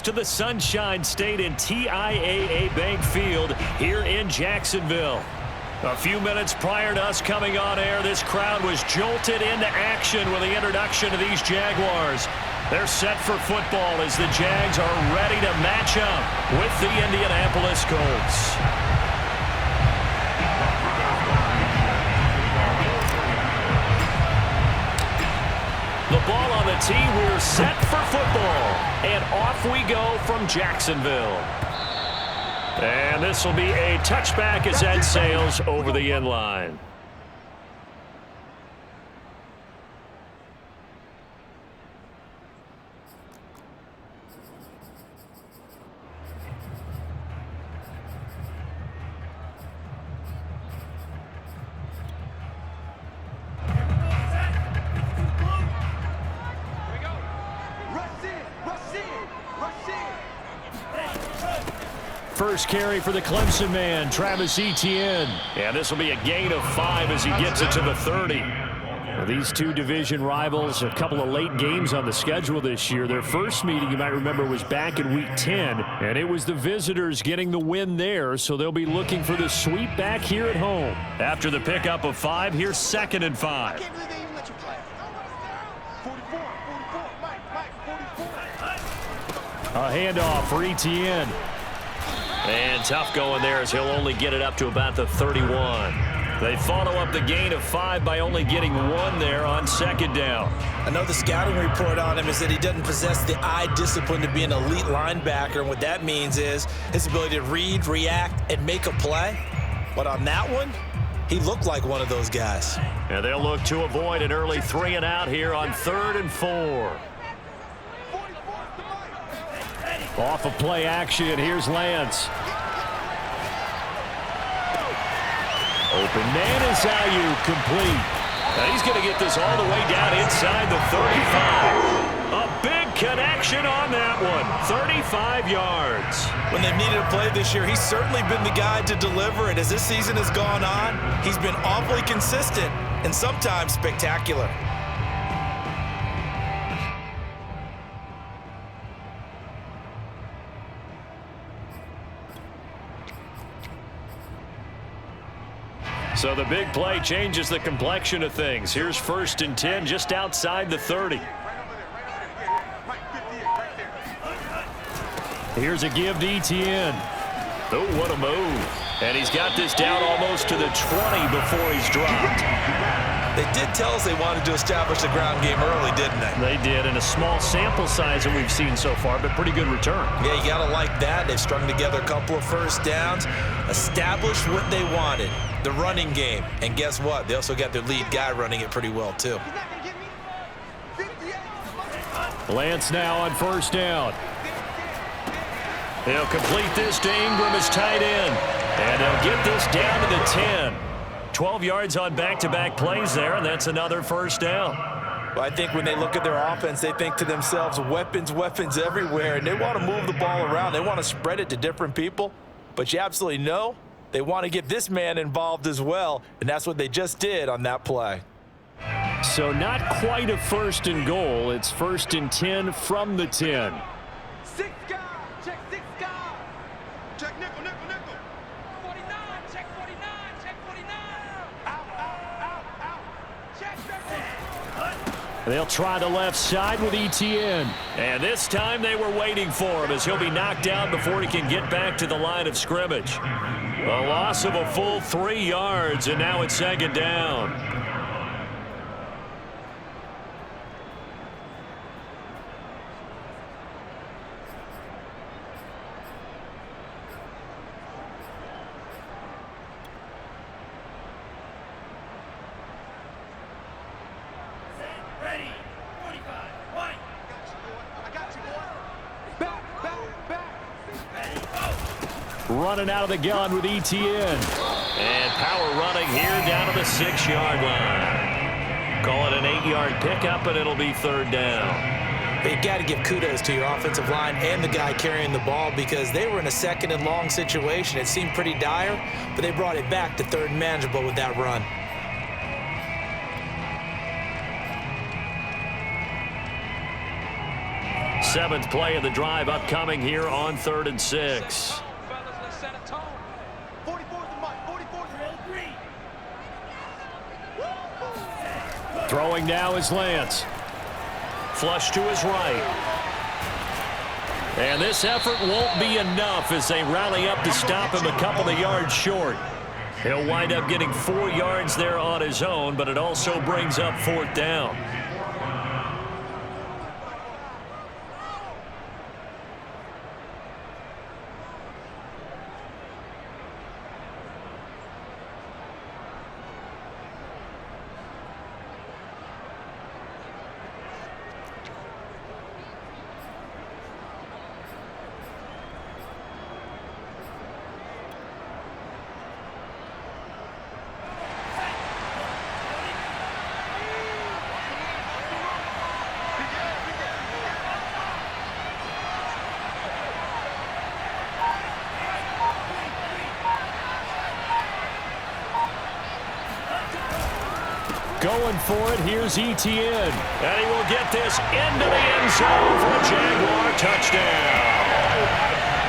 to the Sunshine State in TIAA Bank Field here in Jacksonville. A few minutes prior to us coming on air, this crowd was jolted into action with the introduction of these Jaguars. They're set for football as the Jags are ready to match up with the Indianapolis Colts. The ball on the tee, we're set for football. And off we go from Jacksonville. And this will be a touchback as that sails over the end line. First carry for the Clemson man, Travis Etienne. And this will be a gain of 5 as he gets it to the 30. Now, these two division rivals, a couple of late games on the schedule this year. Their first meeting, you might remember, was back in Week 10, and it was the visitors getting the win there, so they'll be looking for the sweep back here at home. After the pickup of 5, here's 2nd and 5. A handoff for Etienne. And tough going there as he'll only get it up to about the 31. They follow up the gain of 5 by only getting 1 there on 2nd down. I know the scouting report on him is that he doesn't possess the eye discipline to be an elite linebacker, and what that means is his ability to read, react, and make a play. But on that one, he looked like one of those guys. And they'll look to avoid an early 3 and out here on 3rd and 4. Off of play action, here's Lance. Open man is Ayuk complete. Now he's going to get this all the way down inside the 35. A big connection on that one. 35 yards. When they've needed a play this year, he's certainly been the guy to deliver it. As this season has gone on, he's been awfully consistent and sometimes spectacular. So the big play changes the complexion of things. Here's 1st and 10 just outside the 30. Here's a give to Etienne. Oh, what a move. And he's got this down almost to the 20 before he's dropped. They did tell us they wanted to establish the ground game early, didn't they? They did, in a small sample size that we've seen so far, but pretty good return. Yeah, you got to like that. They've strung together a couple of first downs, established what they wanted, the running game. And guess what? They also got their lead guy running it pretty well, too. Lance now on 1st down. He'll complete this to Ingram as tight end. And he'll get this down to the 10. 12 yards on back-to-back plays there, and that's another 1st down. Well, I think when they look at their offense, they think to themselves, weapons, weapons everywhere, and they want to move the ball around. They want to spread it to different people, but you absolutely know they want to get this man involved as well, and that's what they just did on that play. So not quite a 1st and goal. It's 1st and 10 from the 10. 6 guy, check 6 guy. Check nickel, nickel, nickel. 49, check 49, check 49. Out, out, out. Check, check. They'll try the left side with Etienne. And this time they were waiting for him as he'll be knocked down before he can get back to the line of scrimmage. A loss of a full 3 yards, and now it's 2nd down. Running out of the gun with Etienne. And power running here down to the 6-yard line. Call it an 8-yard pickup, and it'll be 3rd down. But you've got to give kudos to your offensive line and the guy carrying the ball because they were in a 2nd and long situation. It seemed pretty dire, but they brought it back to 3rd and manageable with that run. 7th play of the drive upcoming here on 3rd and 6. Throwing now is Lance. Flush to his right. And this effort won't be enough as they rally up to stop him a couple of yards short. He'll wind up getting 4 yards there on his own, but it also brings up 4th down. Going for it, here's Etienne. And he will get this into the end zone for a Jaguar touchdown.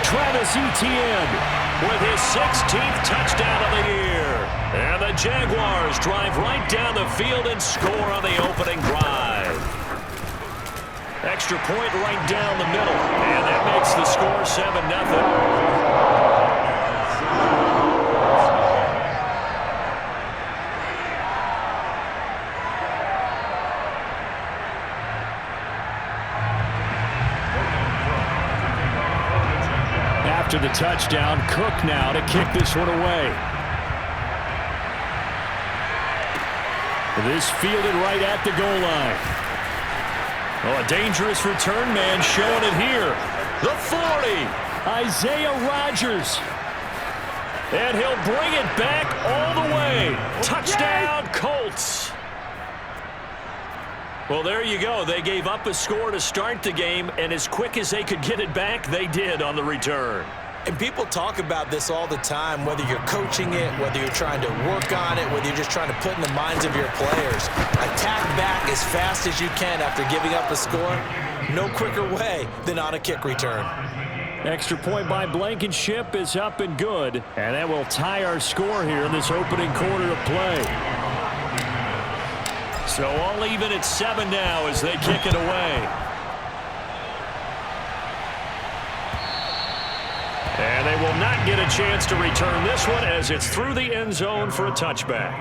Travis Etienne with his 16th touchdown of the year. And the Jaguars drive right down the field and score on the opening drive. Extra point right down the middle. And that makes the score 7-0. After the touchdown, Cook now to kick this one away. This fielded right at the goal line. Oh, a dangerous return man showing it here. The 40. Isaiah Rodgers. And he'll bring it back all the way. Touchdown, Colts. Well, there you go. They gave up a score to start the game, and as quick as they could get it back, they did on the return. And people talk about this all the time, whether you're coaching it, whether you're trying to work on it, whether you're just trying to put in the minds of your players. Attack back as fast as you can after giving up a score. No quicker way than on a kick return. Extra point by Blankenship is up and good, and that will tie our score here in this opening quarter of play. So all even at 7 now as they kick it away. And they will not get a chance to return this one as it's through the end zone for a touchback.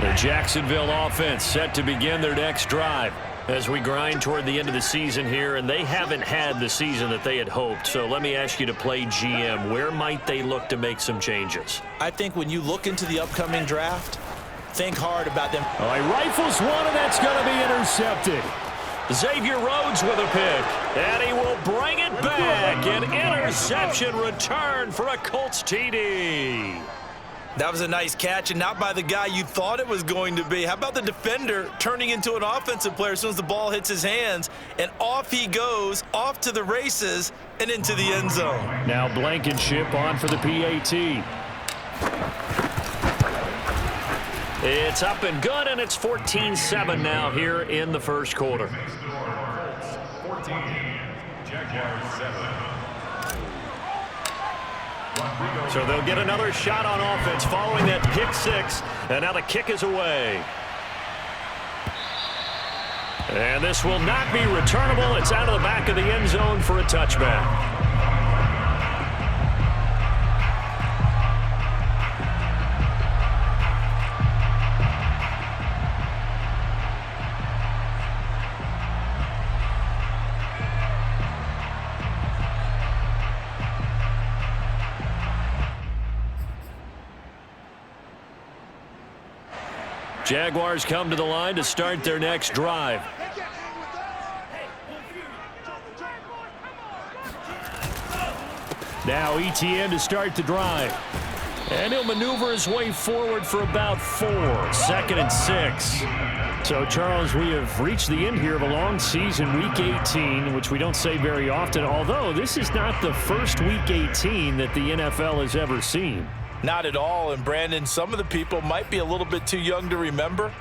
The Jacksonville offense set to begin their next drive as we grind toward the end of the season here, and they haven't had the season that they had hoped. So let me ask you to play GM. Where might they look to make some changes? I think when you look into the upcoming draft, think hard about them. Oh, he rifles one, and that's going to be intercepted. Xavier Rhodes with a pick, and he will bring it back. An interception return for a Colts TD. That was a nice catch, and not by the guy you thought it was going to be. How about the defender turning into an offensive player as soon as the ball hits his hands, and off he goes, off to the races, and into the end zone. Now Blankenship on for the PAT. It's up and good, and it's 14-7 now here in the first quarter. 14, Jaguars 7. So they'll get another shot on offense following that pick six, and now the kick is away. And this will not be returnable. It's out of the back of the end zone for a touchback. Jaguars come to the line to start their next drive. Now Etienne to start the drive. And he'll maneuver his way forward for about 4. 2nd and 6. So, Charles, we have reached the end here of a long season, Week 18, which we don't say very often, although this is not the first Week 18 that the NFL has ever seen. Not at all, and Brandon, some of the people might be a little bit too young to remember,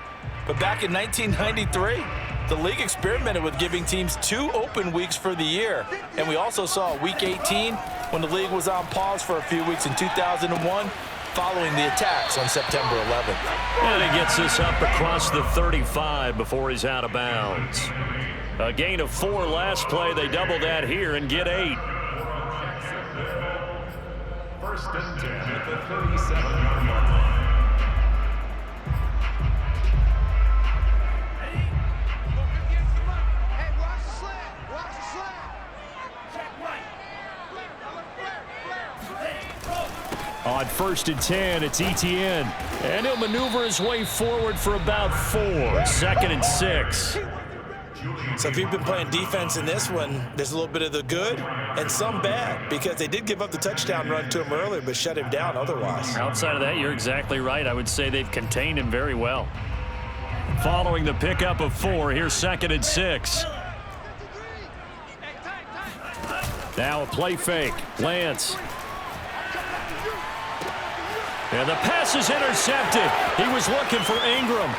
but back in 1993, the league experimented with giving teams 2 open weeks for the year, and we also saw Week 18 when the league was on pause for a few weeks in 2001, following the attacks on September 11th. And he gets this up across the 35 before he's out of bounds. A gain of 4 last play. They double that here and get 8. First and 10 at the 37-yard line. Hey, watch the slant. Watch the slant. Check right. On first and 10, it's ETN. And he'll maneuver his way forward for about 4. Second and 6. So if you've been playing defense in this one, there's a little bit of the good and some bad, because they did give up the touchdown run to him earlier but shut him down otherwise. Outside of that, you're exactly right. I would say they've contained him very well. Following the pickup of 4, here's second and 6. Now a play fake. Lance. And the pass is intercepted. He was looking for Ingram.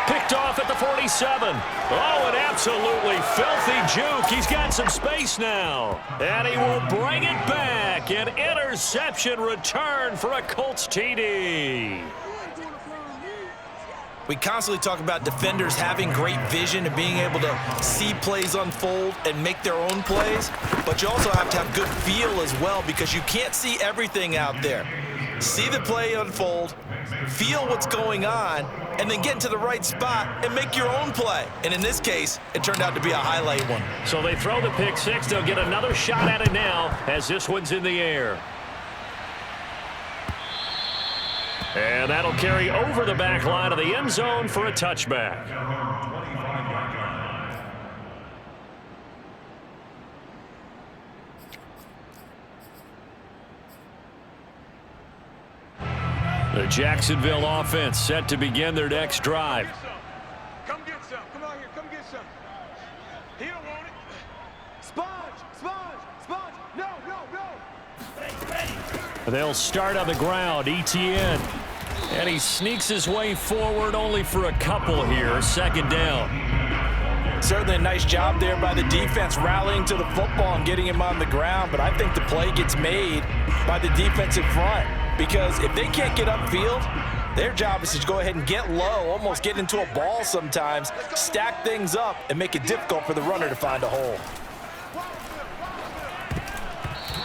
Picked off at the 47. Oh, an absolutely filthy juke. He's got some space now. And he will bring it back. An interception return for a Colts TD. We constantly talk about defenders having great vision and being able to see plays unfold and make their own plays, but you also have to have good feel as well, because you can't see everything out there. See the play unfold, feel what's going on, and then get into the right spot and make your own play. And in this case, it turned out to be a highlight one. So they throw the pick 6. They'll get another shot at it now as this one's in the air. And that'll carry over the back line of the end zone for a touchback. The Jacksonville offense set to begin their next drive. Come get some. Come on here. Come get some. He don't want it. Sponge. Sponge. Sponge. No, no, no. They'll start on the ground. ETN. And he sneaks his way forward only for a couple here. Second down. Certainly a nice job there by the defense rallying to the football and getting him on the ground, but I think the play gets made by the defensive front, because if they can't get upfield, their job is to go ahead and get low, almost get into a ball sometimes, stack things up, and make it difficult for the runner to find a hole.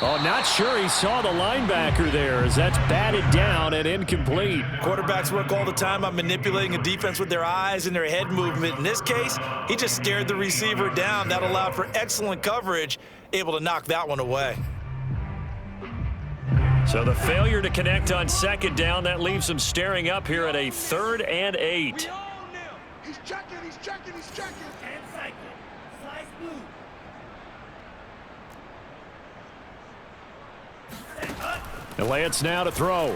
Oh, not sure he saw the linebacker there, as that's batted down and incomplete. Quarterbacks work all the time on manipulating a defense with their eyes and their head movement. In this case, he just stared the receiver down. That allowed for excellent coverage, able to knock that one away. So the failure to connect on second down, that leaves them staring up here at a 3rd and 8. He's checking. He's checking. He's checking. And cycle. Slice blue. And Lance now to throw.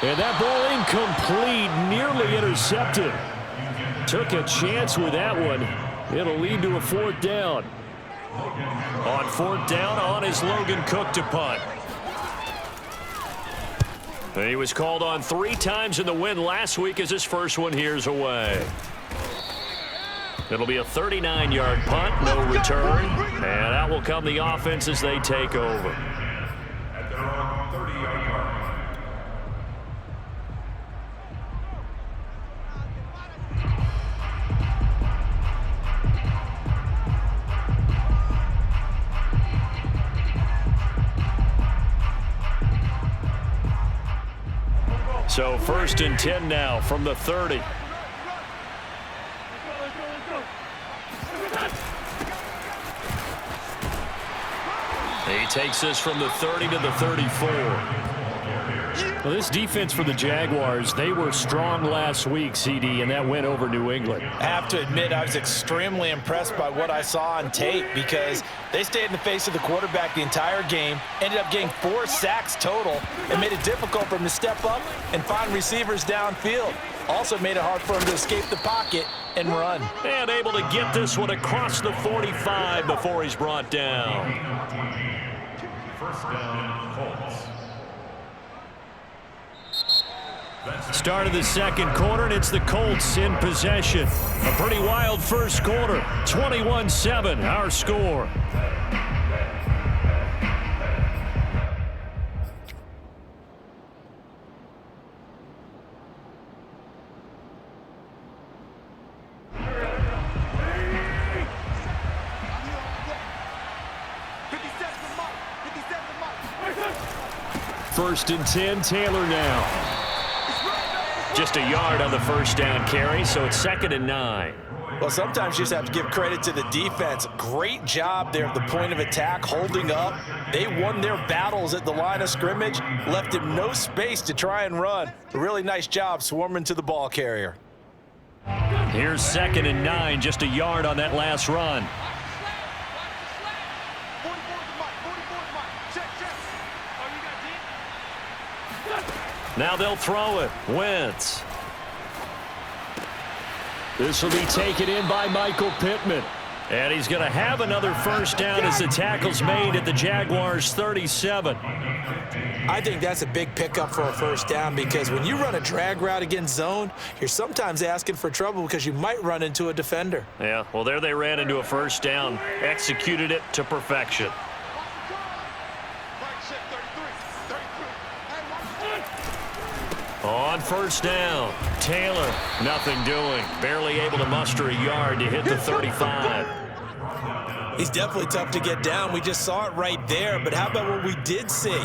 And that ball incomplete, nearly intercepted. Took a chance with that one. It'll lead to a 4th down. On 4th down, on is Logan Cook to punt. He was called on 3 times in the win last week, as his first one here's away. It'll be a 39-yard punt, no return. And out will come the offense as they take over. At their own 30-yard line. So 1st and 10 now from the 30. He takes this from the 30 to the 34. Well, this defense for the Jaguars, they were strong last week, CD, and that went over New England. I have to admit, I was extremely impressed by what I saw on tape because they stayed in the face of the quarterback the entire game, ended up getting 4 sacks total, and made it difficult for him to step up and find receivers downfield. Also made it hard for him to escape the pocket and run. And able to get this one across the 45 before he's brought down. First down, Colts. Start of the second quarter, and it's the Colts in possession. A pretty wild first quarter. 21-7, our score. First and 10, Taylor now. Just a yard on the first down carry, so it's 2nd and 9. Well, sometimes you just have to give credit to the defense. Great job there at the point of attack, holding up. They won their battles at the line of scrimmage, left him no space to try and run. A really nice job swarming to the ball carrier. Here's 2nd and 9, just a yard on that last run. Now they'll throw it. Wentz. This will be taken in by Michael Pittman. And he's going to have another first down as the tackle's made at the Jaguars' 37. I think that's a big pickup for a first down because when you run a drag route against zone, you're sometimes asking for trouble because you might run into a defender. Yeah, well, there they ran into a first down. Executed it to perfection. On first down, Taylor, nothing doing. Barely able to muster a yard to hit the 35. He's definitely tough to get down. We just saw it right there. But how about what we did see?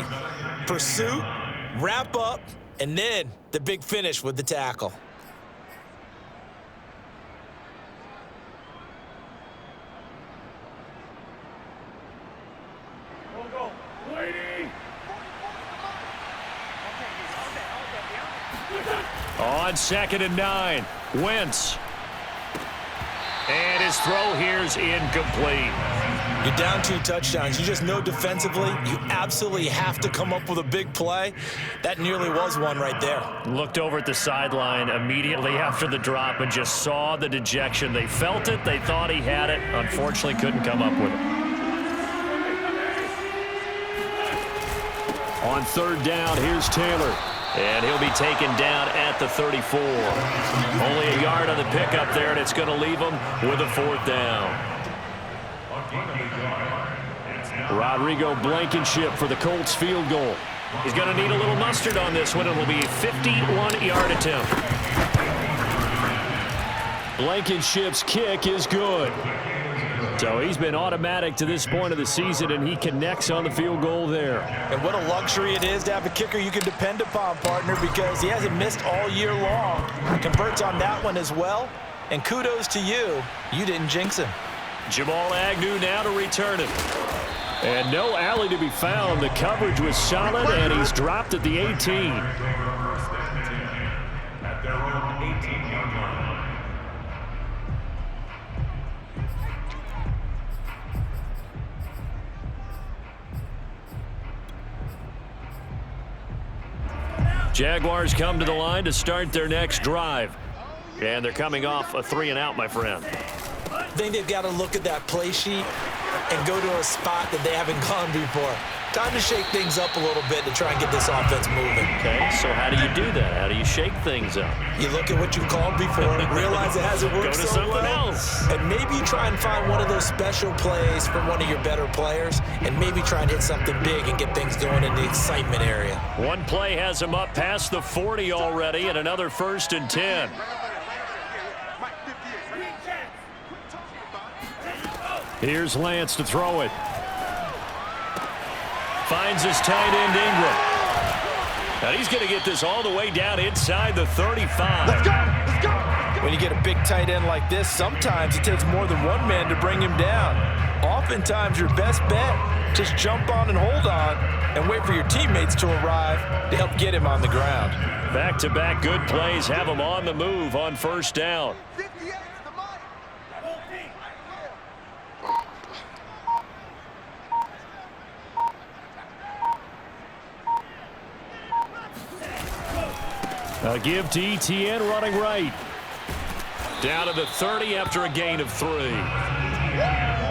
Pursuit, wrap up, and then the big finish with the tackle. On 2nd and 9, Wentz. And his throw here's incomplete. You're down 2 touchdowns. You just know defensively you absolutely have to come up with a big play. That nearly was one right there. Looked over at the sideline immediately after the drop and just saw the dejection. They felt it. They thought he had it. Unfortunately, couldn't come up with it. On 3rd down, here's Taylor. And he'll be taken down at the 34. Only a yard on the pickup there, and it's going to leave him with a 4th down. Rodrigo Blankenship for the Colts field goal. He's going to need a little mustard on this one. It will be a 51-yard attempt. Blankenship's kick is good. So he's been automatic to this point of the season, and he connects on the field goal there. And what a luxury it is to have a kicker you can depend upon, partner, because he hasn't missed all year long. Converts on that one as well. And kudos to you. You didn't jinx him. Jamal Agnew now to return it. And no alley to be found. The coverage was solid, and he's dropped at the 18. At their own 18-yard line. Jaguars come to the line to start their next drive. And they're coming off a 3-and-out, my friend. I think they've got to look at that play sheet and go to a spot that they haven't gone before. Time to shake things up a little bit to try and get this offense moving. Okay, so how do you do that? How do you shake things up? You look at what you called before, realize it hasn't worked Go to so something well, else. and maybe try and find one of those special plays from one of your better players, and maybe try and hit something big and get things going in the excitement area. One play has him up past the 40 already, and another 1st and 10. Here's Lance to throw it. Finds his tight end, Ingram. And he's going to get this all the way down inside the 35. Let's go! Let's go! When you get a big tight end like this, sometimes it takes more than one man to bring him down. Oftentimes, your best bet, just jump on and hold on and wait for your teammates to arrive to help get him on the ground. Back-to-back good plays have him on the move on first down. 58 is the money. A give to ETN running right. Down to the 30 after a gain of 3.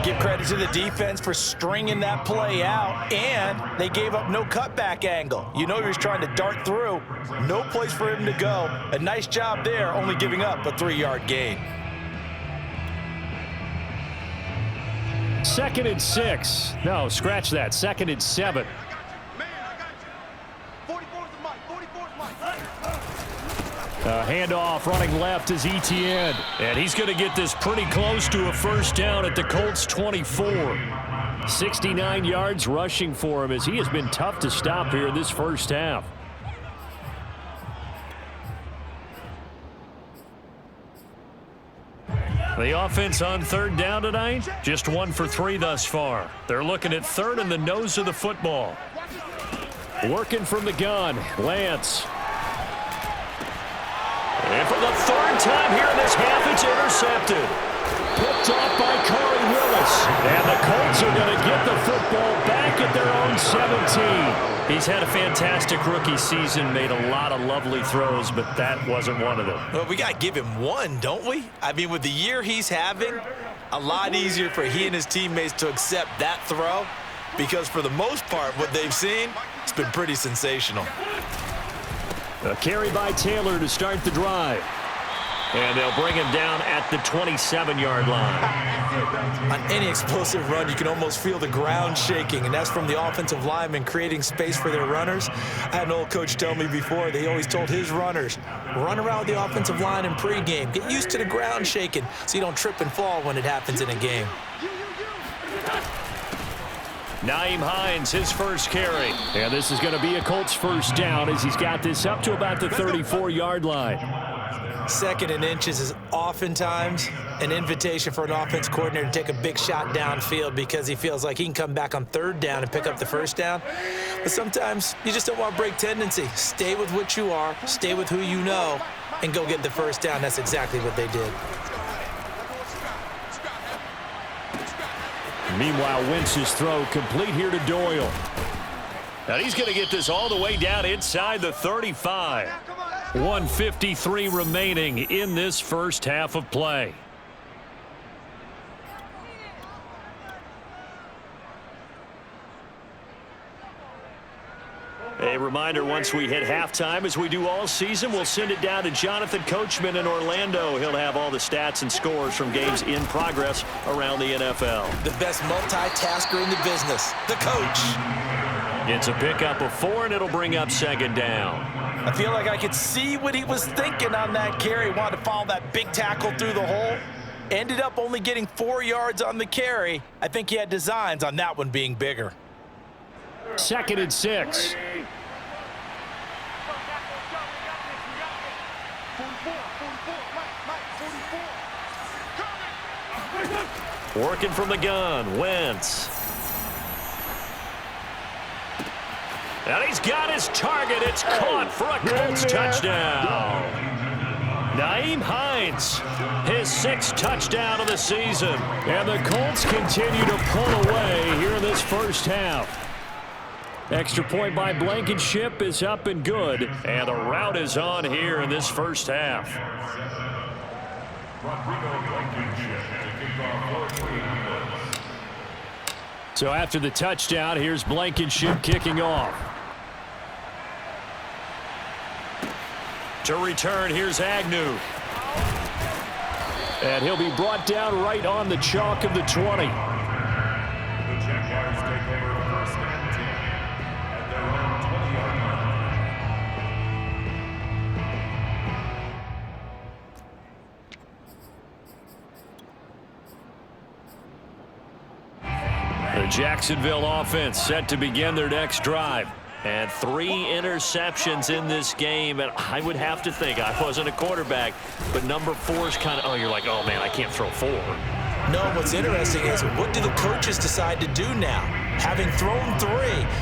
Give credit to the defense for stringing that play out, and they gave up no cutback angle. You know he was trying to dart through. No place for him to go. A nice job there, only giving up a 3-yard gain. 2nd and 6. No, scratch that. 2nd and 7. Man, I got you. 44 is the mic. 44 is mic. A handoff running left is ETN. And he's going to get this pretty close to a first down at the Colts 24. 69 yards rushing for him as he has been tough to stop here in this first half. The offense on 3rd down tonight, just 1 for 3 thus far. They're looking at 3rd in the nose of the football. Working from the gun, Lance. And for the 3rd time here in this half, it's intercepted. Picked off by Corey Willis. And the Colts are going to get the football back at their own 17. He's had a fantastic rookie season, made a lot of lovely throws, but that wasn't one of them. Well, we got to give him one, don't we? I mean, with the year he's having, a lot easier for he and his teammates to accept that throw, because for the most part, what they've seen, it's been pretty sensational. A carry by Taylor to start the drive. And they'll bring him down at the 27-yard line. On any explosive run, you can almost feel the ground shaking, and that's from the offensive linemen creating space for their runners. I had an old coach tell me before, they always told his runners, run around with the offensive line in pregame. Get used to the ground shaking so you don't trip and fall when it happens in a game. Nyheim Hines, his first carry. And this is going to be a Colts first down as he's got this up to about the 34-yard line. 2nd and inches is oftentimes an invitation for an offense coordinator to take a big shot downfield because he feels like he can come back on 3rd down and pick up the first down. But sometimes you just don't want to break tendency. Stay with what you are, stay with who you know, and go get the first down. That's exactly what they did. Meanwhile, Wentz's throw complete here to Doyle. Now he's going to get this all the way down inside the 35. 1:53 remaining in this first half of play. A reminder, once we hit halftime, as we do all season, we'll send it down to Jonathan Coachman in Orlando. He'll have all the stats and scores from games in progress around the NFL. The best multitasker in the business, the coach. It's a pickup of 4, and it'll bring up 2nd down. I feel like I could see what he was thinking on that carry. Wanted to follow that big tackle through the hole. Ended up only getting 4 yards on the carry. I think he had designs on that one being bigger. 2nd and 6. Working from the gun, Wentz. And he's got his target. It's caught for a Colts touchdown. Nyheim Hines, his 6th touchdown of the season. And the Colts continue to pull away here in this first half. Extra point by Blankenship is up and good. And the route is on here in this first half. So after the touchdown, here's Blankenship kicking off. To return, here's Agnew. And he'll be brought down right on the chalk of the 20. The Jaguars take over 1st and 10 at their own 20-yard line. The Jacksonville offense set to begin their next drive. And 3 interceptions in this game, and I would have to think, I wasn't a quarterback, but number 4 is kind of, oh, you're like, oh, man, I can't throw 4. No, what's interesting is what do the coaches decide to do now? Having thrown 3,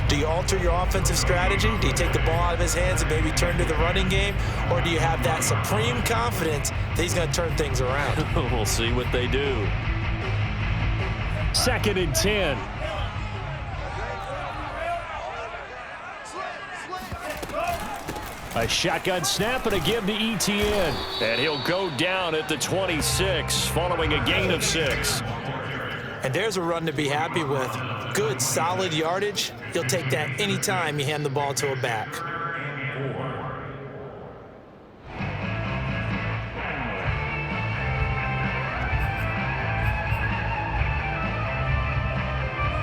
do you alter your offensive strategy? Do you take the ball out of his hands and maybe turn to the running game? Or do you have that supreme confidence that he's going to turn things around? We'll see what they do. 2nd and 10. A shotgun snap and a give to ETN. And he'll go down at the 26 following a gain of 6. And there's a run to be happy with. Good, solid yardage. He'll take that anytime you hand the ball to a back.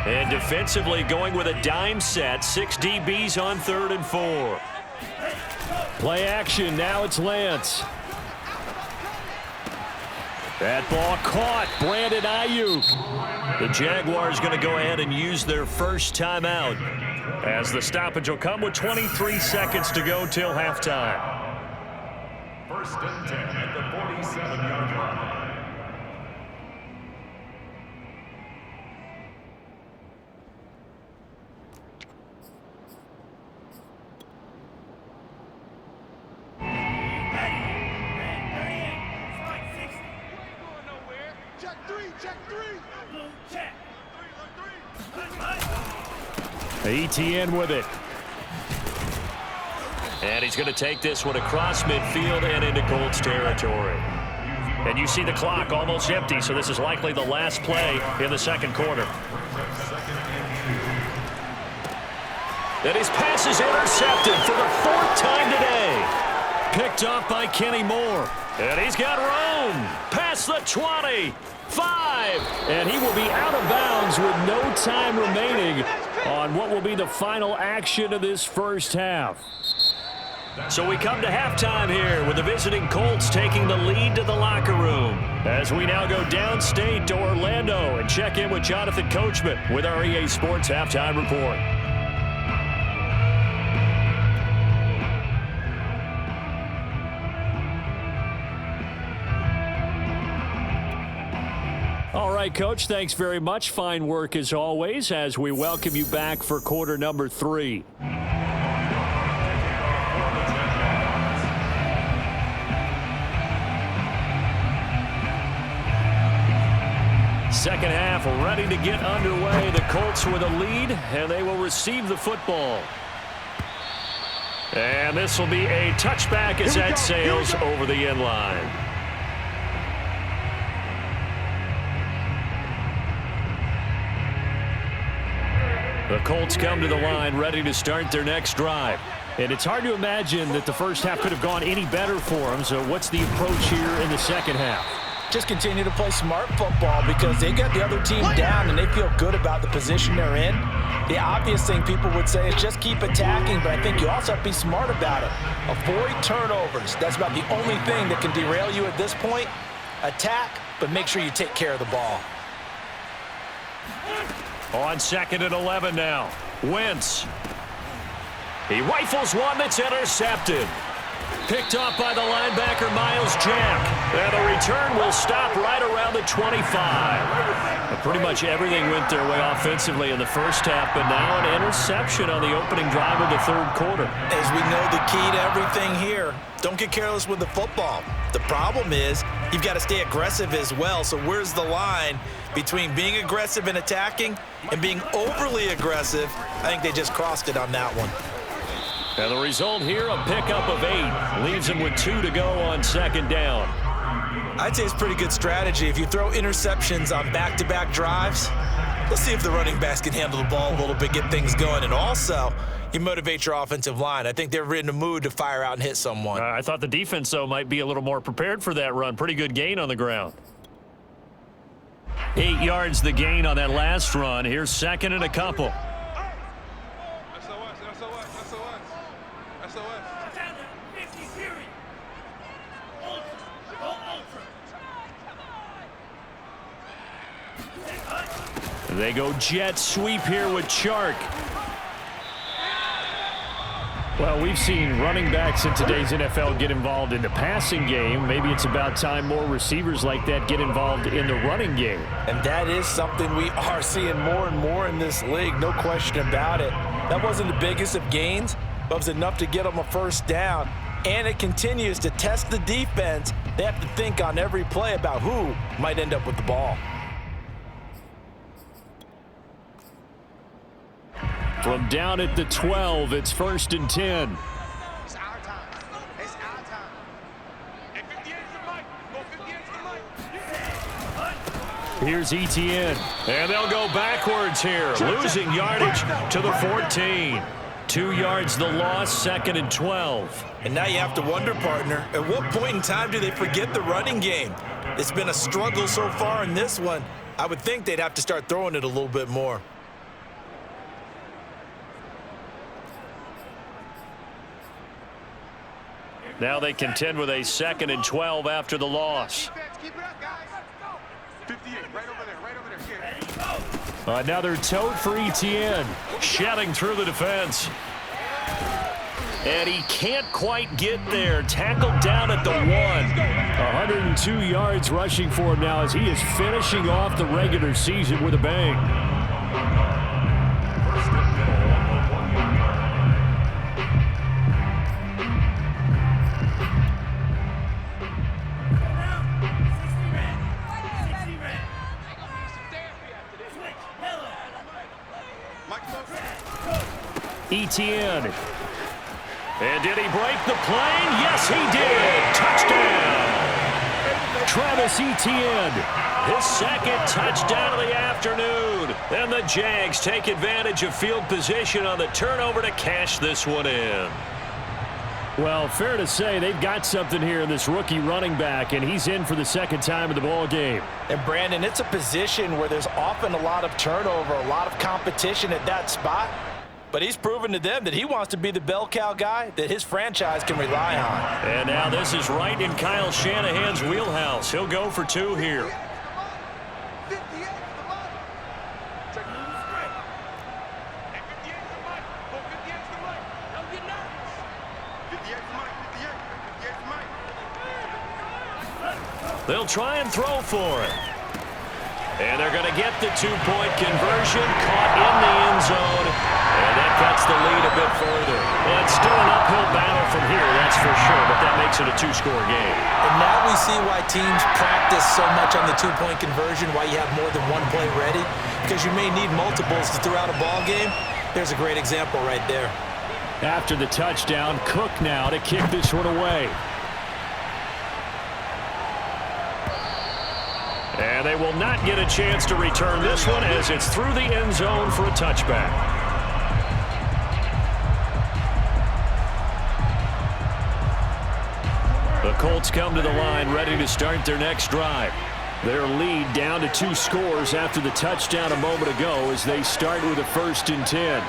And defensively going with a dime set. 6 DBs on 3rd and 4. Play action. Now it's Lance. That ball caught. Brandon Ayuk. The Jaguars going to go ahead and use their first timeout, as the stoppage will come with 23 seconds to go till halftime. 1st and 10 at the 47-yard line. ETN with it. And he's going to take this one across midfield and into Colts territory. And you see the clock almost empty, so this is likely the last play in the 2nd quarter. And his pass is intercepted for the 4th time today. Picked off by Kenny Moore. And he's got room past the 20. 5, and he will be out of bounds with no time remaining on what will be the final action of this first half. So we come to halftime here with the visiting Colts taking the lead to the locker room, as we now go downstate to Orlando and check in with Jonathan Coachman with our EA Sports Halftime Report. All right, Coach, thanks very much. Fine work as always as we welcome you back for quarter number 3. Second half ready to get underway. The Colts with a lead, and they will receive the football. And this will be a touchback as that sails over the end line. The Colts come to the line ready to start their next drive. And it's hard to imagine that the first half could have gone any better for them. So what's the approach here in the second half? Just continue to play smart football because they got the other team down and they feel good about the position they're in. The obvious thing people would say is just keep attacking, but I think you also have to be smart about it. Avoid turnovers. That's about the only thing that can derail you at this point. Attack, but make sure you take care of the ball. On 2nd and 11 now. Wentz. He rifles one that's intercepted. Picked off by the linebacker, Miles Jack. And the return will stop right around the 25. Pretty much everything went their way offensively in the first half, but now an interception on the opening drive of the 3rd quarter. As we know, the key to everything here, don't get careless with the football. The problem is you've got to stay aggressive as well. So where's the line between being aggressive and attacking and being overly aggressive? I think they just crossed it on that one. And the result here, a pickup of 8. Leaves him with 2 to go on 2nd down. I'd say it's pretty good strategy. If you throw interceptions on back-to-back drives, let's see if the running backs can handle the ball a little bit, get things going. And also, you motivate your offensive line. I think they're in the mood to fire out and hit someone. I thought the defense, though, might be a little more prepared for that run. Pretty good gain on the ground. 8 yards the gain on that last run. Here's 2nd and a couple. They go jet sweep here with Chark. Well, we've seen running backs in today's NFL get involved in the passing game. Maybe it's about time more receivers like that get involved in the running game. And that is something we are seeing more and more in this league, no question about it. That wasn't the biggest of gains, but it was enough to get them a first down. And it continues to test the defense. They have to think on every play about who might end up with the ball. From down at the 12, it's 1st and 10. It's our time. It's our time. And 58's the mic. Go 58's the mic. Here's Etienne. And they'll go backwards here, losing yardage to the 14. 2 yards the loss, 2nd and 12. And now you have to wonder, partner, at what point in time do they forget the running game? It's been a struggle so far in this one. I would think they'd have to start throwing it a little bit more. Now they contend with a 2nd and 12 after the loss. Defense, keep it up, guys. 58, right over there. Another tote for Etienne, shedding through the defense. And he can't quite get there. Tackled down at the 1. 102 yards rushing for him now as he is finishing off the regular season with a bang. Etienne. And did he break the plane? Yes, he did. Touchdown. Travis Etienne, his 2nd touchdown of the afternoon. And the Jags take advantage of field position on the turnover to cash this one in. Well, fair to say they've got something here in this rookie running back, and he's in for the 2nd time of the ball game. And Brandon, it's a position where there's often a lot of turnover, a lot of competition at that spot. But he's proven to them that he wants to be the bell cow guy that his franchise can rely on. And now this is right in Kyle Shanahan's wheelhouse. He'll go for 2 here. 58's the mic. Check it. And 58's the mic. Go 58's the mic. Don't get nervous. 58's the mic. 58's the mic. They'll try and throw for it. And they're going to get the 2-point conversion, caught in the end zone. And that cuts the lead a bit further. Well, it's still an uphill battle from here, that's for sure, but that makes it a 2-score game. And now we see why teams practice so much on the 2-point conversion, why you have more than one play ready, because you may need multiples to throw out a ball game. There's a great example right there. After the touchdown, Cook now to kick this one away. And they will not get a chance to return this one as it's through the end zone for a touchback. The Colts come to the line ready to start their next drive. Their lead down to 2 scores after the touchdown a moment ago as they start with a 1st and 10.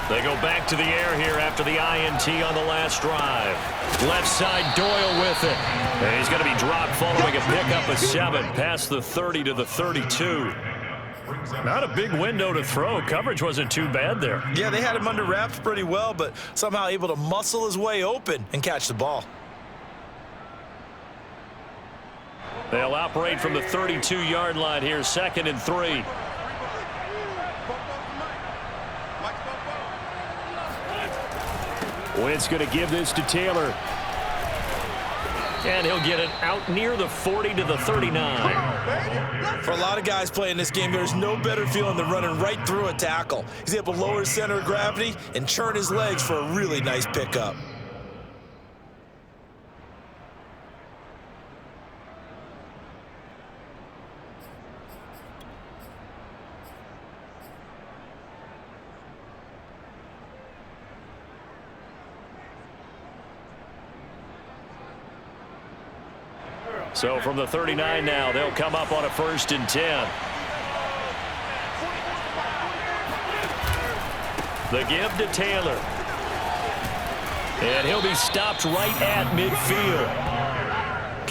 They go back to the air here after the INT on the last drive. Left side, Doyle with it. And he's going to be dropped following a pickup of 7 past the 30 to the 32. Not a big window to throw. Coverage wasn't too bad there. Yeah, they had him under wraps pretty well, but somehow able to muscle his way open and catch the ball. They'll operate from the 32-yard line here, 2nd and 3. Wentz going to give this to Taylor. And he'll get it out near the 40 to the 39. For a lot of guys playing this game, there's no better feeling than running right through a tackle. He's able to lower his center of gravity and churn his legs for a really nice pickup. So from the 39 now, they'll come up on a 1st and 10. The give to Taylor. And he'll be stopped right at midfield.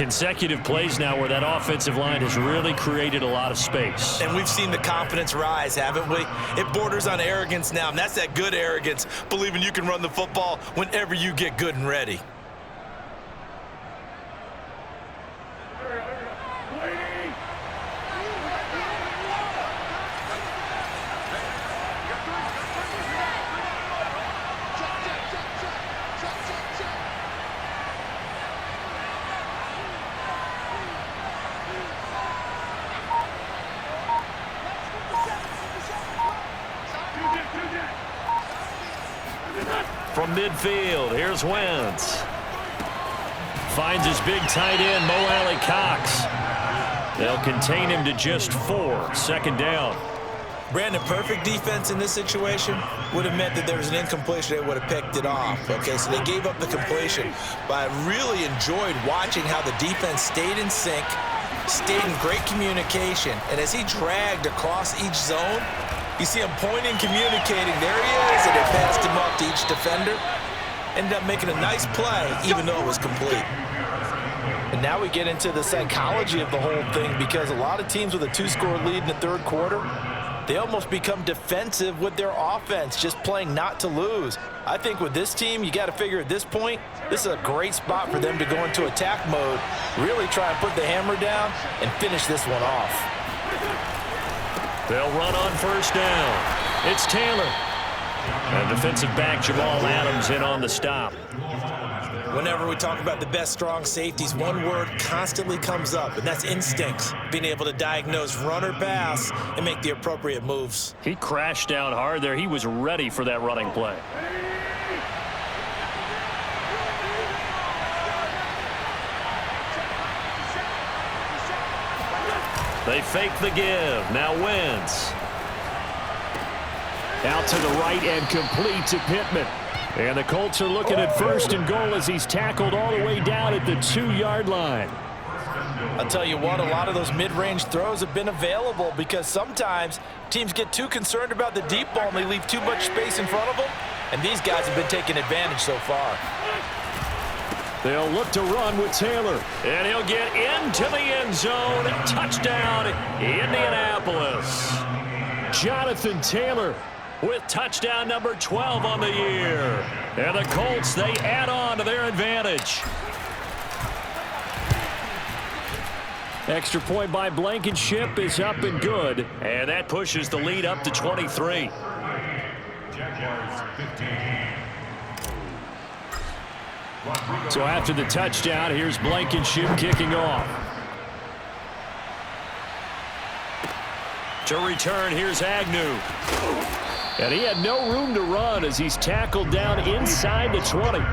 Consecutive plays now where that offensive line has really created a lot of space. And we've seen the confidence rise, haven't we? It borders on arrogance now, and that's that good arrogance, believing you can run the football whenever you get good and ready. From midfield, here's Wentz. Finds his big tight end, Mo Alley Cox. They'll contain him to just 4. Second down. Brandon, perfect defense in this situation would have meant that there was an incompletion. They would have picked it off. Okay, so they gave up the completion. But I really enjoyed watching how the defense stayed in sync, stayed in great communication. And as he dragged across each zone, you see him pointing, communicating. There he is, and they passed him up to each defender. Ended up making a nice play, even though it was complete. And now we get into the psychology of the whole thing, because a lot of teams with a 2-score lead in the third quarter, they almost become defensive with their offense, just playing not to lose. I think with this team, you got to figure at this point, this is a great spot for them to go into attack mode, really try and put the hammer down and finish this one off. They'll run on first down. It's Taylor. And defensive back Jamal Adams in on the stop. Whenever we talk about the best strong safeties, one word constantly comes up, and that's instincts. Being able to diagnose run or pass and make the appropriate moves. He crashed down hard there. He was ready for that running play. They fake the give. Now Wentz. Out to the right and complete to Pittman. And the Colts are looking at first and goal as he's tackled all the way down at the 2-yard line. I'll tell you what, a lot of those mid-range throws have been available because sometimes teams get too concerned about the deep ball and they leave too much space in front of them. And these guys have been taking advantage so far. They'll look to run with Taylor. And he'll get into the end zone. Touchdown, Indianapolis. Jonathan Taylor with touchdown number 12 on the year. And the Colts, they add on to their advantage. Extra point by Blankenship is up and good. And that pushes the lead up to 23. Jaguars 15. So after the touchdown, here's Blankenship kicking off. To return, here's Agnew. And he had no room to run as he's tackled down inside the 20. The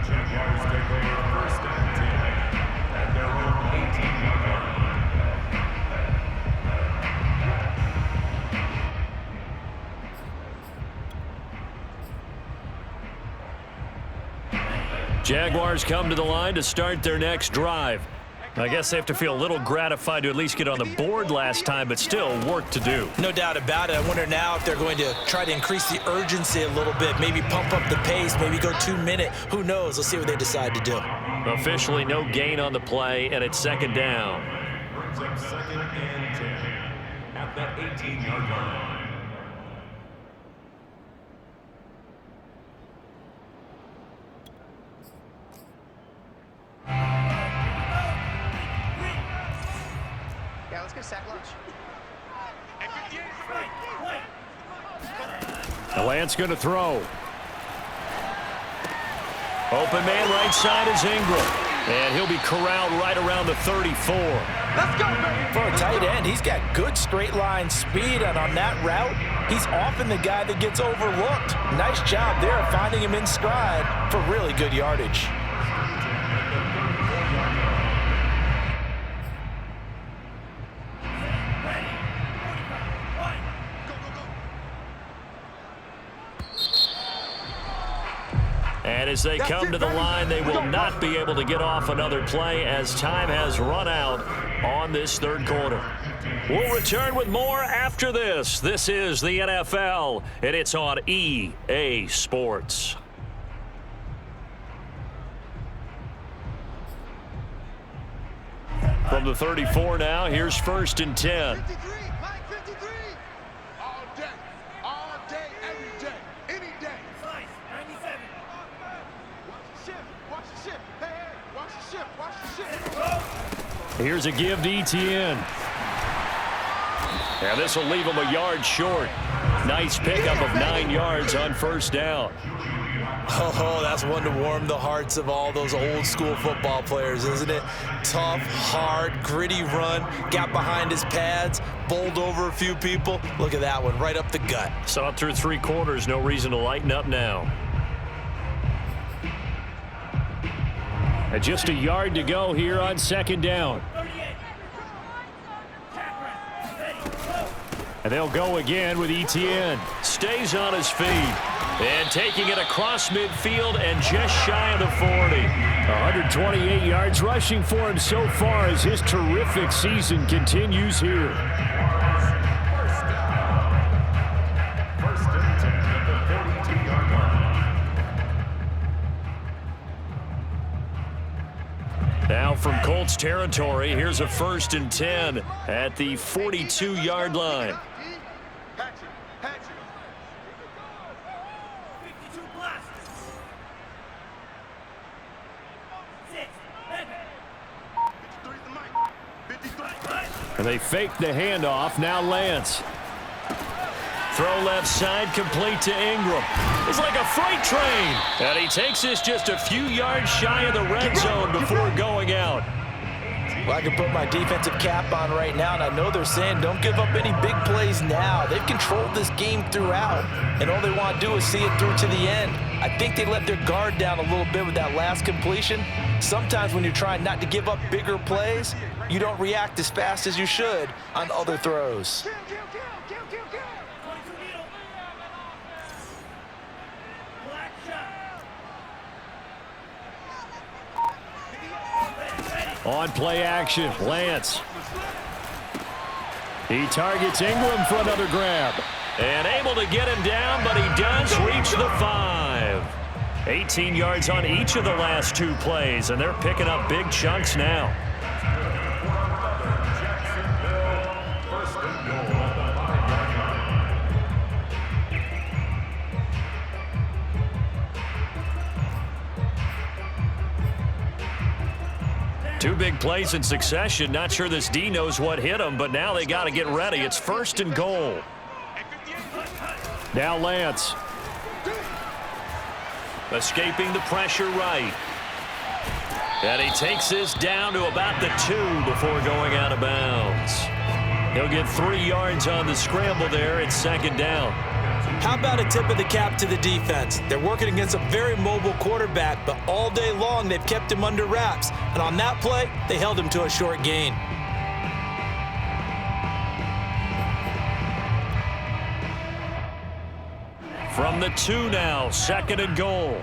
Jaguars take over first and 10 at their own 18-yard line. Jaguars come to the line to start their next drive. I guess they have to feel a little gratified to at least get on the board last time, but still work to do. No doubt about it. I wonder now if they're going to try to increase the urgency a little bit, maybe pump up the pace, maybe go 2-minute. Who knows? Let's see what they decide to do. Officially no gain on the play, and it's second down. Brings up second and 10 at that 18-yard line. Yeah, let's go sack lunch. The Lance going to throw. Open man right side is Ingram. And he'll be corralled right around the 34. Let's go, baby. For a tight end, he's got good straight line speed, and on that route, he's often the guy that gets overlooked. Nice job there finding him in stride for really good yardage. And as they come to the line, they will not be able to get off another play as time has run out on this third quarter. We'll return with more after this. This is the NFL, and it's on EA Sports. the 34 now. Here's 1st and 10. 53, Mike, 53. All day, every day, any day. Slice, 97. Watch the ship. Hey, watch the ship. Here's a give to Etienne. And this will leave him a yard short. Nice pickup of 9 yards on 1st down. Oh, that's one to warm the hearts of all those old school football players, isn't it? Tough, hard, gritty run, got behind his pads, bowled over a few people. Look at that one, right up the gut. Saw it through 3 quarters, no reason to lighten up now. And just a yard to go here on 2nd down. And they'll go again with Etienne. Stays on his feet. And taking it across midfield and just shy of the 40. 128 yards rushing for him so far as his terrific season continues here. First and 10 at the 42-yard line. Now from Colts territory, here's a 1st and 10 at the 42-yard line. Hatchet. 52 plus. 6, 53's the mic. 53. And they fake the handoff. Now Lance. Throw left side, complete to Ingram. It's like a freight train. And he takes this just a few yards shy of the red zone before going out. Well, I can put my defensive cap on right now, and I know they're saying don't give up any big plays now. They've controlled this game throughout, and all they want to do is see it through to the end. I think they let their guard down a little bit with that last completion. Sometimes when you're trying not to give up bigger plays, you don't react as fast as you should on other throws. Kill. 22 needle. Black shot. On play action, Lance. He targets Ingram for another grab. And able to get him down, but he does reach the 5. 18 yards on each of the last 2 plays, and they're picking up big chunks now. First and goal at the 5-yard line. 2 big plays in succession. Not sure this D knows what hit him, but now they got to get ready. It's 1st and goal. Now Lance. Escaping the pressure right. And he takes this down to about the 2 before going out of bounds. He'll get 3 yards on the scramble there. It's 2nd down. How about a tip of the cap to the defense? They're working against a very mobile quarterback, but all day long they've kept him under wraps. And on that play, they held him to a short gain. From the 2 now, 2nd and goal.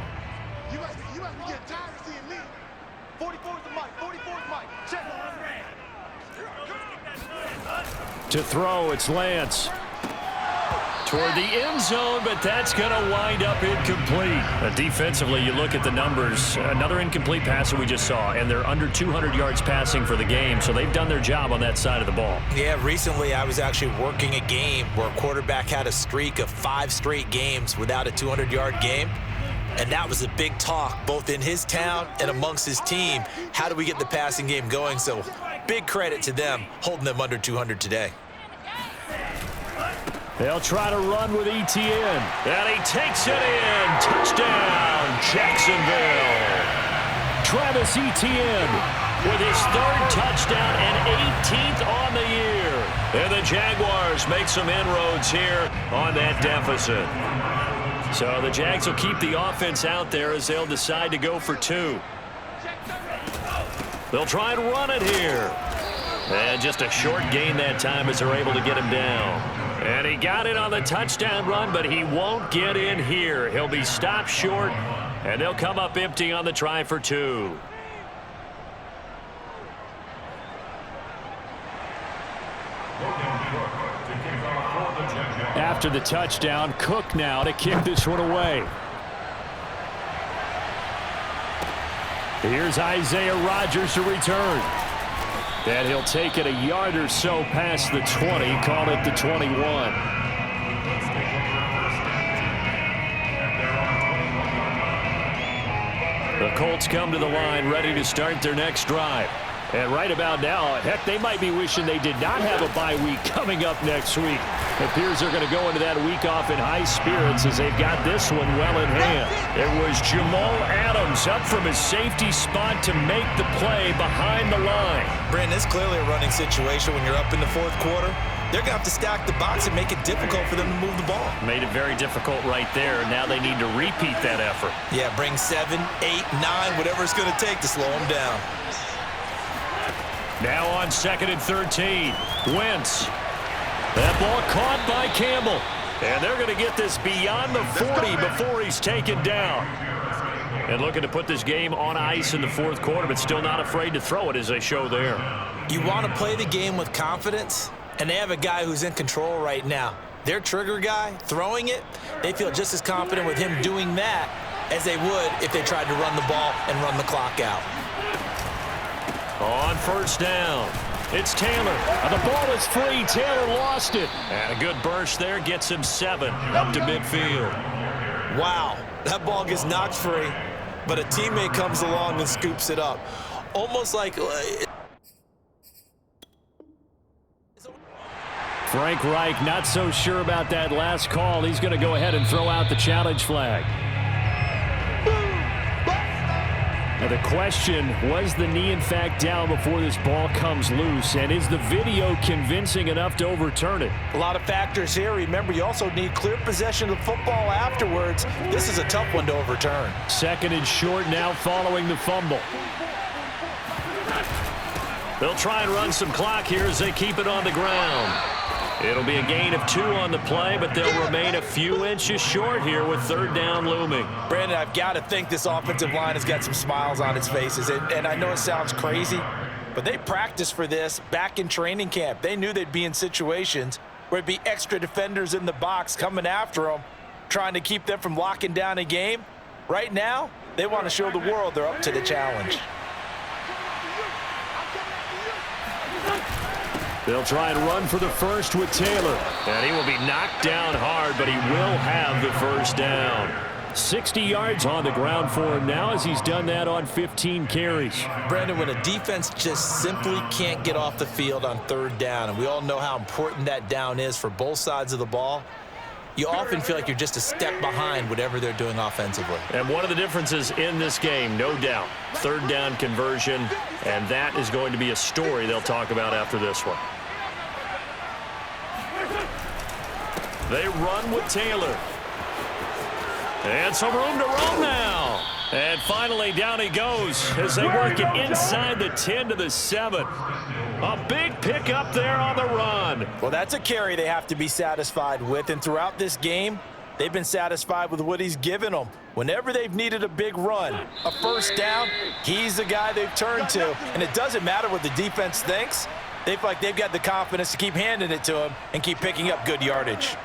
You must be getting tired of seeing me. 44's the mic. 44's the mic. Check. To throw, it's Lance. Toward the end zone, but that's going to wind up incomplete. Defensively, you look at the numbers. Another incomplete pass that we just saw, and they're under 200 yards passing for the game, so they've done their job on that side of the ball. Yeah, recently I was actually working a game where a quarterback had a streak of 5 straight games without a 200-yard game. And that was a big talk, both in his town and amongst his team. How do we get the passing game going? So big credit to them, holding them under 200 today. They'll try to run with Etienne. And he takes it in. Touchdown, Jacksonville. Travis Etienne with his 3rd touchdown and 18th on the year. And the Jaguars make some inroads here on that deficit. So the Jags will keep the offense out there as they'll decide to go for 2. They'll try and run it here. And just a short gain that time as they're able to get him down. And he got it on the touchdown run, but he won't get in here. He'll be stopped short, and they'll come up empty on the try for 2. After the touchdown, Cook now to kick this one away. Here's Isaiah Rodgers to return. And he'll take it a yard or so past the 20, call it the 21. The Colts come to the line ready to start their next drive. And right about now, heck, they might be wishing they did not have a bye week coming up next week. It appears they're going to go into that week off in high spirits as they've got this one well in hand. It was Jamal Adams up from his safety spot to make the play behind the line. Brandon, it's clearly a running situation when you're up in the fourth quarter. They're going to have to stack the box and make it difficult for them to move the ball. Made it very difficult right there. Now they need to repeat that effort. Yeah, bring 7, 8, 9, whatever it's going to take to slow them down. Now on 2nd and 13, Wentz. That ball caught by Campbell. And they're going to get this beyond the 40 before he's taken down. And looking to put this game on ice in the fourth quarter, but still not afraid to throw it as they show there. You want to play the game with confidence, and they have a guy who's in control right now. Their trigger guy, throwing it, they feel just as confident with him doing that as they would if they tried to run the ball and run the clock out. On first down, it's Taylor. And the ball is free. Taylor lost it. And a good burst there gets him 7 up to midfield. Wow, that ball gets knocked free, but a teammate comes along and scoops it up. Almost like... Frank Reich not so sure about that last call. He's going to go ahead and throw out the challenge flag. Now the question, was the knee in fact down before this ball comes loose? And is the video convincing enough to overturn it? A lot of factors here. Remember, you also need clear possession of the football afterwards. This is a tough one to overturn. 2nd and short now following the fumble. They'll try and run some clock here as they keep it on the ground. It'll be a gain of 2 on the play, but they'll remain a few inches short here with 3rd down looming. Brandon, I've got to think this offensive line has got some smiles on its faces. And I know it sounds crazy, but they practiced for this back in training camp. They knew they'd be in situations where it'd be extra defenders in the box coming after them, trying to keep them from locking down a game. Right now, they want to show the world they're up to the challenge. They'll try and run for the first with Taylor. And he will be knocked down hard, but he will have the first down. 60 yards on the ground for him now as he's done that on 15 carries. Brandon, when a defense just simply can't get off the field on 3rd down, and we all know how important that down is for both sides of the ball, you often feel like you're just a step behind whatever they're doing offensively. And one of the differences in this game, no doubt, 3rd down conversion, and that is going to be a story they'll talk about after this one. They run with Taylor. And some room to roam now. And finally, down he goes as they work it inside the 10 to the 7. A big pickup there on the run. Well, that's a carry they have to be satisfied with. And throughout this game, they've been satisfied with what he's given them. Whenever they've needed a big run, a first down, he's the guy they've turned to. And it doesn't matter what the defense thinks. They feel like they've got the confidence to keep handing it to him and keep picking up good yardage.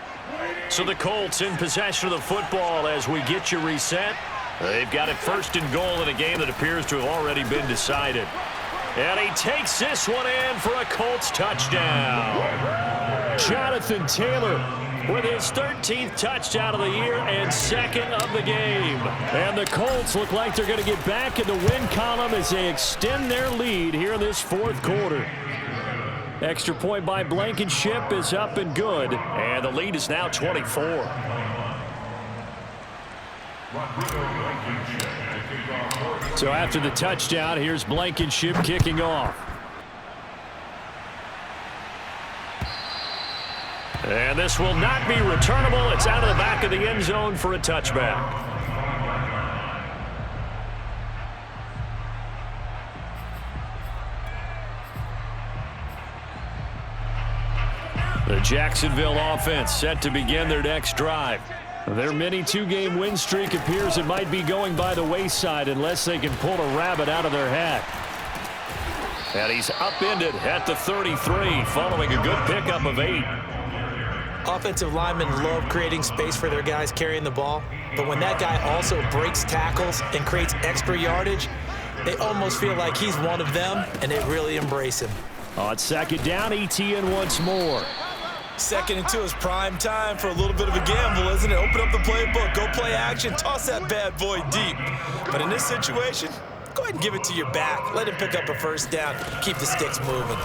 So the Colts in possession of the football as we get you reset. They've got it 1st and goal in a game that appears to have already been decided. And he takes this one in for a Colts touchdown. Jonathan Taylor with his 13th touchdown of the year and 2nd of the game. And the Colts look like they're going to get back in the win column as they extend their lead here in this 4th quarter. Extra point by Blankenship is up and good, and the lead is now 24. So after the touchdown, here's Blankenship kicking off. And this will not be returnable. It's out of the back of the end zone for a touchback. The Jacksonville offense set to begin their next drive. Their mini 2-game win streak appears it might be going by the wayside unless they can pull a rabbit out of their hat. And he's upended at the 33 following a good pickup of 8. Offensive linemen love creating space for their guys carrying the ball, but when that guy also breaks tackles and creates extra yardage, They almost feel like he's one of them, and they really embrace him. On second down, ETN once more. Second and 2 is prime time for a little bit of a gamble, isn't it? Open up the playbook, go play action, toss that bad boy deep. But in this situation, go ahead and give it to your back. Let him pick up a first down. Keep the sticks moving.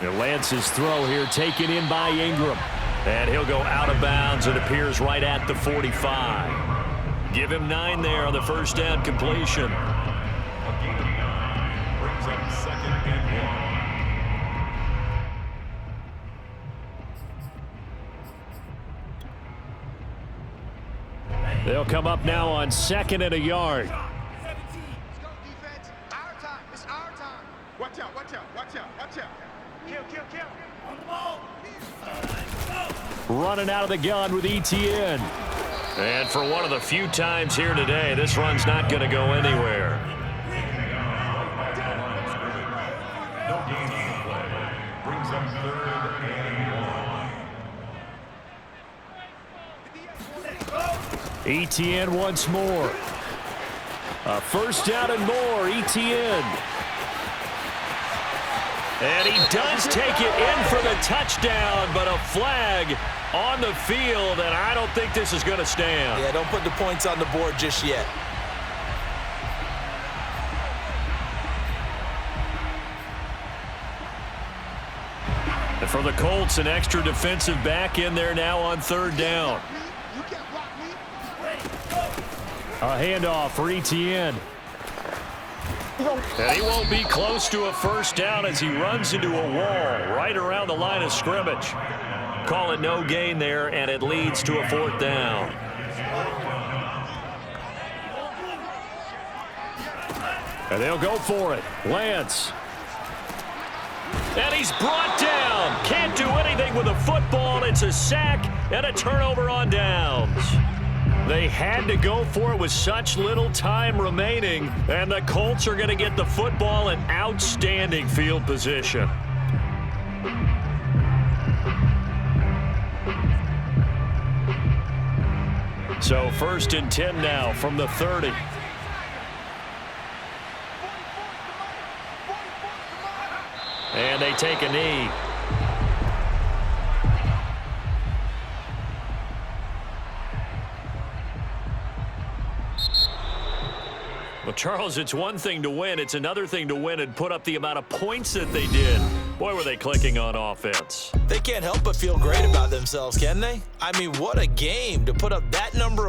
And Lance's throw here taken in by Ingram. And he'll go out of bounds. It appears right at the 45. Give him 9 there on the first down completion. A gain of 9 brings up second and 1. They'll come up now on second and a yard. Let's go, defense. Our time. It's our time. Watch out, watch out, watch out, watch out. Kill, kill, kill. On the ball. Running out of the gun with ETN. And for one of the few times here today, this run's not going to go anywhere. No gain on the play. Brings up third and 1. ETN once more. A first down and more, ETN. And he does take it in for the touchdown, but a flag on the field, and I don't think this is going to stand. Yeah, don't put the points on the board just yet. And for the Colts, an extra defensive back in there now on third down. You can't block me. A handoff for ETN. And he won't be close to a first down as he runs into a wall right around the line of scrimmage. Call it no gain there, and it leads to a fourth down. And they'll go for it. Lance. And he's brought down. Can't do anything with a football. It's a sack and a turnover on downs. They had to go for it with such little time remaining, and the Colts are going to get the football in outstanding field position. So first and 10 now from the 30. And they take a knee. Well, Charles, it's one thing to win. It's another thing to win and put up the amount of points that they did. Boy, were they clicking on offense. They can't help but feel great about themselves, can they? I mean, what a game to put up that number of